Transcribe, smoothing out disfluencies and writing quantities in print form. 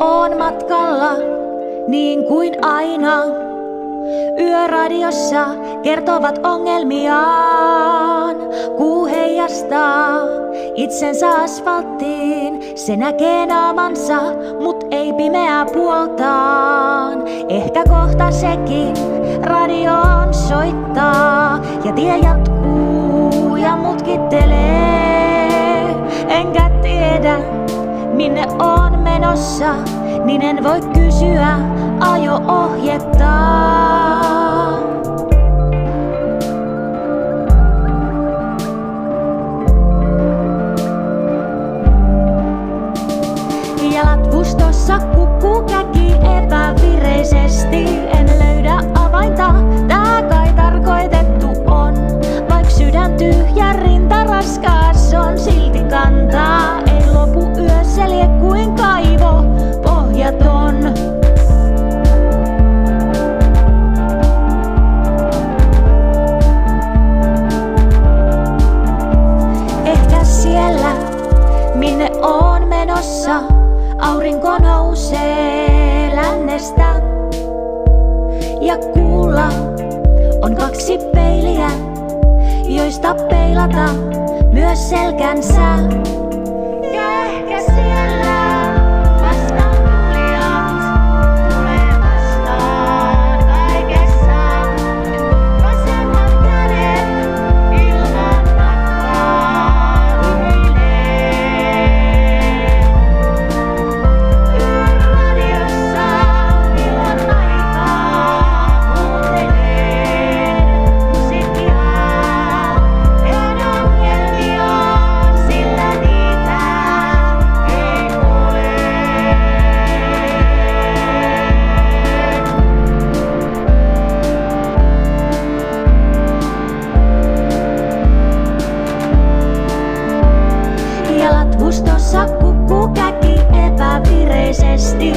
oon matkalla, niin kuin aina. Yöradiossa kertovat ongelmiaan. Kuu heijastaa itsensä asfalttiin. Se näkee naamansa, mut ei pimeää puoltaan. Ehkä kohta sekin radioon soittaa. Ja tie jatkuu ja mutkittelee. Enkä tiedä minne on menossa, niin en voi kysyä ajo-ohjetta. Jalat vustossa kukkuu käki epävireisesti. En löydä avainta, tää kai tarkoitettu on. Vaik sydän tyhjä, rinta raskas on, silti kantaa. Ei lopu yössä lie kuin kaivo pohjaton. Ehkä siellä, minne oon menossa, aurinko nousee lännestä. Ja kuulla on 2 peiliä, joista peilata myös selkänsä. Ja ehkä siellä vastaan tulijat tulee vastaan kaikessa. Vasemmat kädet ilman matkaa hymyilee. Yöradiossa illan aikaa kuuntelen musiikkia. En ongelmia, sillä niitä ei ole. Jalat vustossa kukkuu käki epävireisesti.